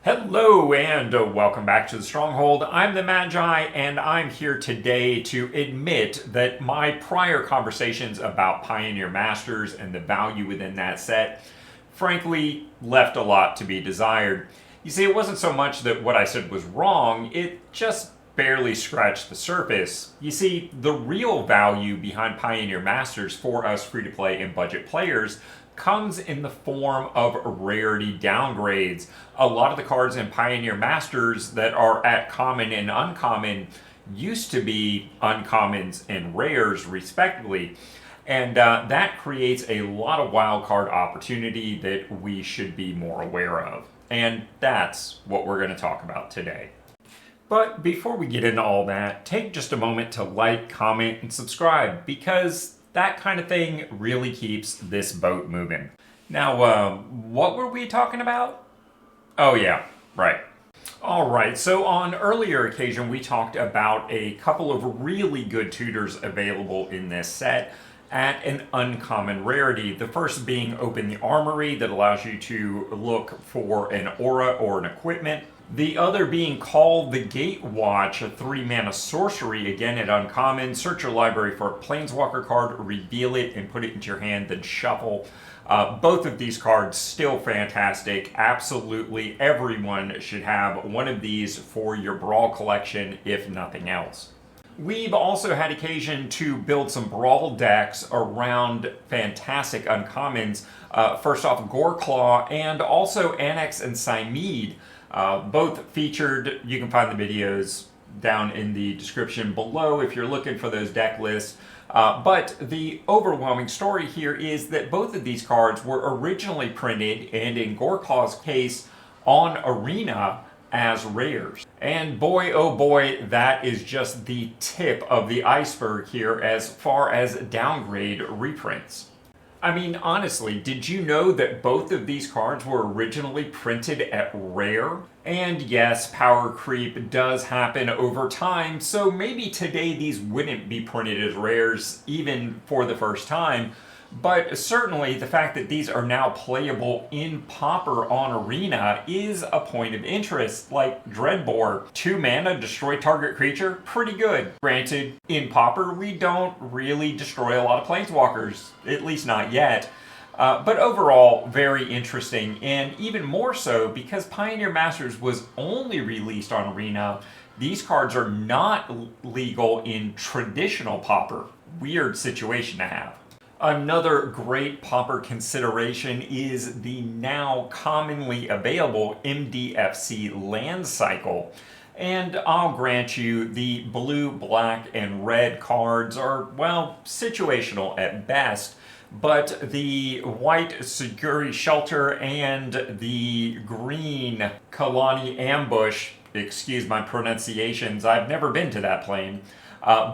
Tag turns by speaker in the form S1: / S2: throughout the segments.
S1: Hello and welcome back to the Stronghold. I'm the MtG and I'm here today to admit that my prior conversations about Pioneer Masters and the value within that set frankly left a lot to be desired. You see, it wasn't so much that what I said was wrong, it just barely scratched the surface. You see, the real value behind Pioneer Masters for us free-to-play and budget players comes in the form of rarity downgrades. A lot of the cards in Pioneer Masters that are at common and uncommon used to be uncommons and rares respectively, and that creates a lot of wildcard opportunity that we should be more aware of, and that's what we're going to talk about today. But before we get into all that, take just a moment to like, comment, and subscribe, because that kind of thing really keeps this boat moving. Now, what were we talking about? Oh yeah, right. Alright, so on earlier occasion we talked about a couple of really good tutors available in this set at an uncommon rarity. The first being Open the Armory, that allows you to look for an aura or an equipment. The other being Call the Gatewatch, a 3-mana sorcery, again at uncommon. Search your library for a Planeswalker card, reveal it, and put it into your hand, then shuffle. Both of these cards still fantastic. Absolutely everyone should have one of these for your Brawl collection, if nothing else. We've also had occasion to build some Brawl decks around fantastic uncommons. First off, Goreclaw, and also Annex and Cymede. Both featured. You can find the videos down in the description below if you're looking for those deck lists. But the overwhelming story here is that both of these cards were originally printed, and in Goreclaw's case, on Arena as rares. And boy, oh boy, that is just the tip of the iceberg here as far as downgrade reprints. I mean, honestly, did you know that both of these cards were originally printed at rare? And yes, power creep does happen over time, so maybe today these wouldn't be printed as rares even for the first time, but certainly the fact that these are now playable in Pauper on Arena is a point of interest. Like Dreadbore, 2 mana, destroy target creature, pretty good. Granted, in Pauper we don't really destroy a lot of Planeswalkers, at least not yet. But overall, very interesting, and even more so because Pioneer Masters was only released on Arena. These cards are not legal in traditional Pauper. Weird situation to have. Another great Pauper consideration is the now commonly available MDFC land cycle. And I'll grant you, the blue, black, and red cards are, well, situational at best. But the white Siguri Shelter and the green Kalani Ambush, excuse my pronunciations, I've never been to that plane,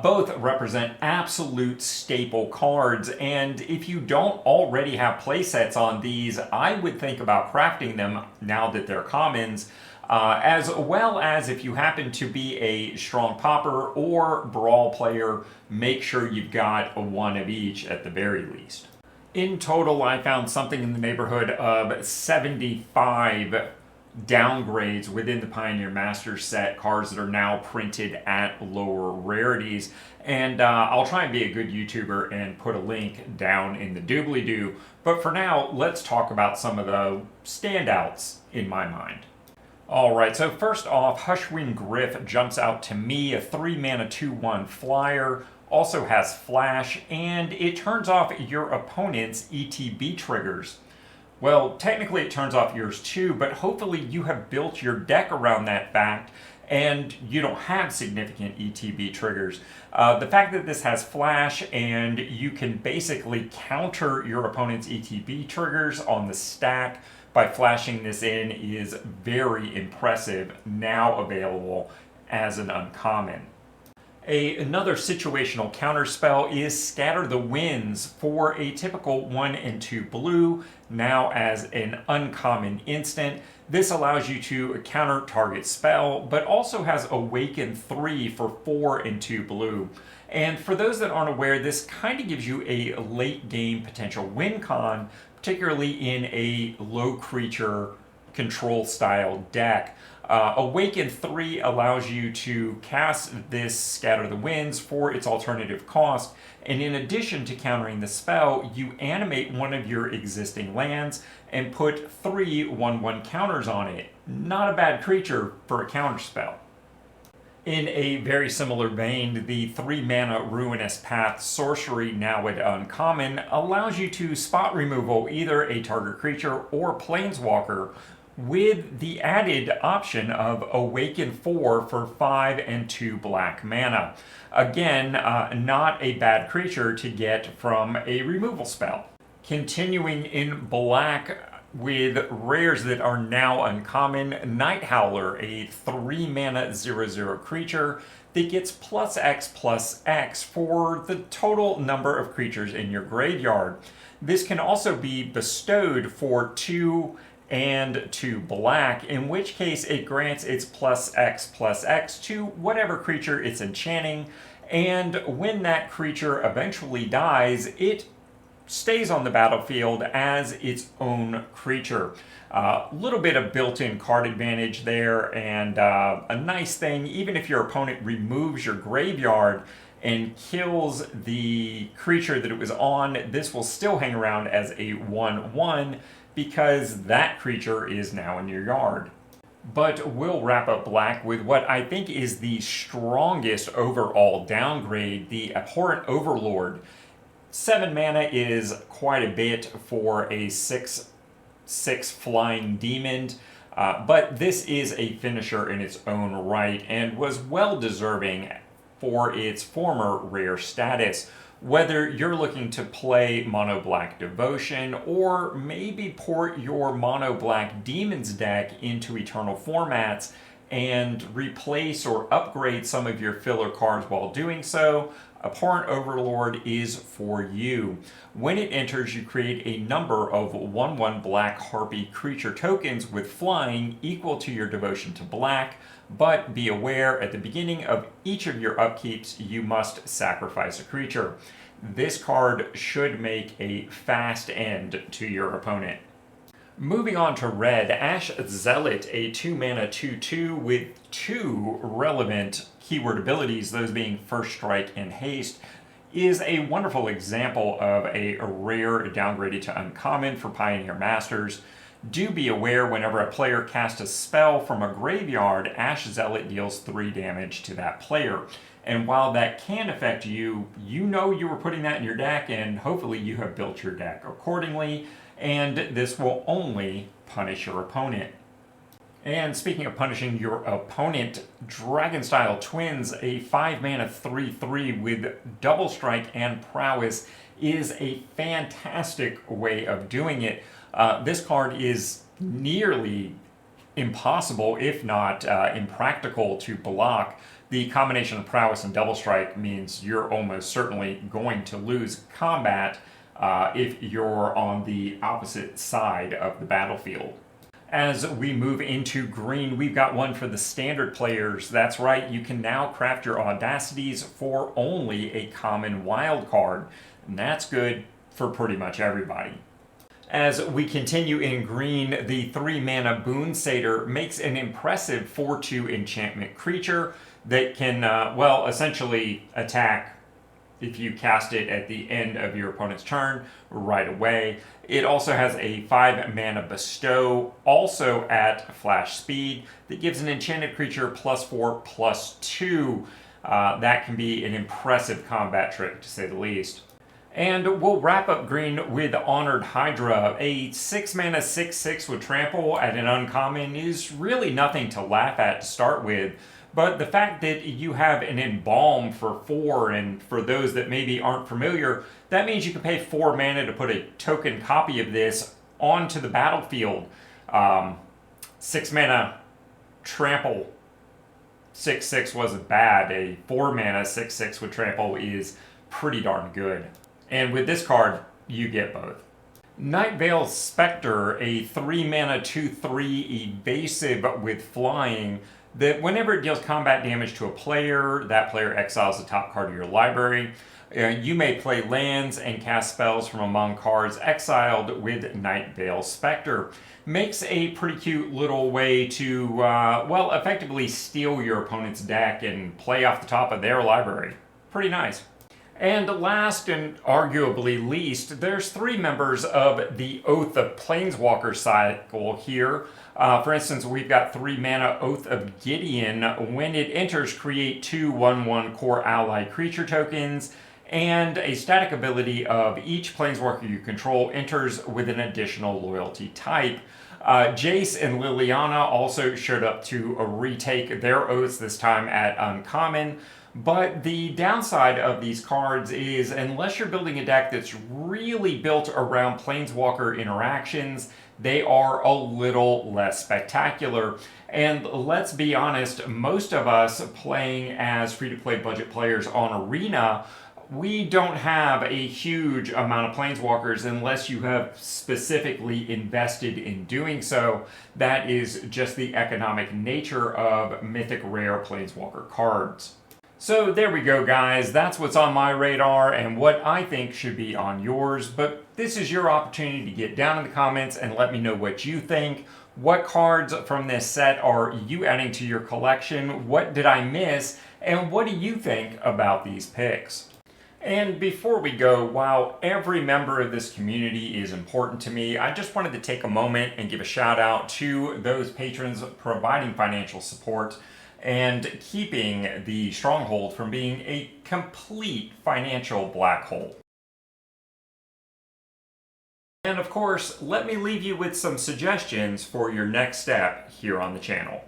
S1: both represent absolute staple cards, and if you don't already have playsets on these, I would think about crafting them now that they're commons, as well as if you happen to be a strong Pauper or Brawl player, make sure you've got one of each at the very least. In total, I found something in the neighborhood of 75 downgrades within the Pioneer Masters set, cards that are now printed at lower rarities, and I'll try and be a good YouTuber and put a link down in the doobly-doo, but for now, let's talk about some of the standouts in my mind. Alright, so first off, Hushwing Gryff jumps out to me, a 3-mana 2/1 flyer, also has flash, and it turns off your opponent's ETB triggers. Well, technically it turns off yours too, but hopefully you have built your deck around that fact and you don't have significant ETB triggers. The fact that this has flash and you can basically counter your opponent's ETB triggers on the stack by flashing this in is very impressive, now available as an uncommon. Another situational counterspell is Scatter the Winds for a typical 1 and 2 blue, now as an uncommon instant. This allows you to counter target spell, but also has Awaken 3 for 4 and 2 blue. And for those that aren't aware, this kind of gives you a late game potential win con, particularly in a low creature control style deck. Awaken 3 allows you to cast this Scatter the Winds for its alternative cost, and in addition to countering the spell, you animate one of your existing lands and put 3 1/1 counters on it. Not a bad creature for a counter spell. In a very similar vein, the 3 mana Ruinous Path sorcery, now at uncommon, allows you to spot removal either a target creature or planeswalker with the added option of Awaken 4 for 5 and 2 black mana. Again, not a bad creature to get from a removal spell. Continuing in black with rares that are now uncommon, Night Howler, a 3 mana 0/0 creature that gets +X/+X for the total number of creatures in your graveyard. This can also be bestowed for 2 and 2 black, in which case it grants its +X/+X to whatever creature it's enchanting, and when that creature eventually dies, it stays on the battlefield as its own creature. A little bit of built-in card advantage there, and a nice thing, even if your opponent removes your graveyard and kills the creature that it was on, this will still hang around as a 1/1 because that creature is now in your yard. But we'll wrap up black with what I think is the strongest overall downgrade, the Abhorrent Overlord. 7 mana is quite a bit for a 6/6 flying demon, but this is a finisher in its own right and was well deserving for its former rare status. Whether you're looking to play Mono Black Devotion or maybe port your Mono Black Demons deck into Eternal formats and replace or upgrade some of your filler cards while doing so, Abhorrent Overlord is for you. When it enters, you create a number of 1/1 Black Harpy creature tokens with flying equal to your devotion to black, but be aware at the beginning of each of your upkeeps you must sacrifice a creature. This card should make a fast end to your opponent. Moving on to red, Ash Zealot, a 2 mana 2/2 with 2 relevant keyword abilities, those being First Strike and Haste, is a wonderful example of a rare downgraded to uncommon for Pioneer Masters. Do be aware whenever a player casts a spell from a graveyard, Ash Zealot deals 3 damage to that player. And while that can affect you, you know you were putting that in your deck, and hopefully you have built your deck accordingly, and this will only punish your opponent. And speaking of punishing your opponent, Dragonstyle Twins, a 5 mana 3/3 with double strike and prowess, is a fantastic way of doing it. This card is nearly impossible, if not impractical, to block. The combination of prowess and double strike means you're almost certainly going to lose combat if you're on the opposite side of the battlefield. As we move into green, we've got one for the standard players. That's right, you can now craft your Audacities for only a common wild card, and that's good for pretty much everybody. As we continue in green, the 3 mana Boon Satyr makes an impressive 4/2 enchantment creature that can, essentially attack if you cast it at the end of your opponent's turn right away. It also has a 5 mana Bestow, also at flash speed, that gives an enchanted creature +4/+2. That can be an impressive combat trick, to say the least. And we'll wrap up green with Honored Hydra. A 6 mana 6/6 with trample at an uncommon is really nothing to laugh at to start with. But the fact that you have an Embalm for 4, and for those that maybe aren't familiar, that means you can pay 4 mana to put a token copy of this onto the battlefield. 6 mana trample 6/6 wasn't bad. A 4 mana 6/6 with trample is pretty darn good. And with this card, you get both. Nightveil Spectre, a 3 mana 2/3 evasive with flying, that whenever it deals combat damage to a player, that player exiles the top card of your library. You may play lands and cast spells from among cards exiled with Night Veil Spectre. Makes a pretty cute little way to, well, effectively steal your opponent's deck and play off the top of their library. Pretty nice. And last and arguably least, there's 3 members of the Oath of Planeswalker cycle here. For instance, we've got 3 mana Oath of Gideon. When it enters, create 2 1/1 core ally creature tokens, and a static ability of each Planeswalker you control enters with an additional loyalty type. Jace and Liliana also showed up to retake their oaths, this time at uncommon. But the downside of these cards is, unless you're building a deck that's really built around Planeswalker interactions, they are a little less spectacular. And let's be honest, most of us playing as free-to-play budget players on Arena, we don't have a huge amount of Planeswalkers unless you have specifically invested in doing so. That is just the economic nature of mythic rare Planeswalker cards. So there we go, guys. That's what's on my radar and what I think should be on yours. But this is your opportunity to get down in the comments and let me know what you think. What cards from this set are you adding to your collection? What did I miss? And what do you think about these picks? And before we go, while every member of this community is important to me, I just wanted to take a moment and give a shout out to those patrons providing financial support and keeping the Stronghold from being a complete financial black hole. And of course, let me leave you with some suggestions for your next step here on the channel.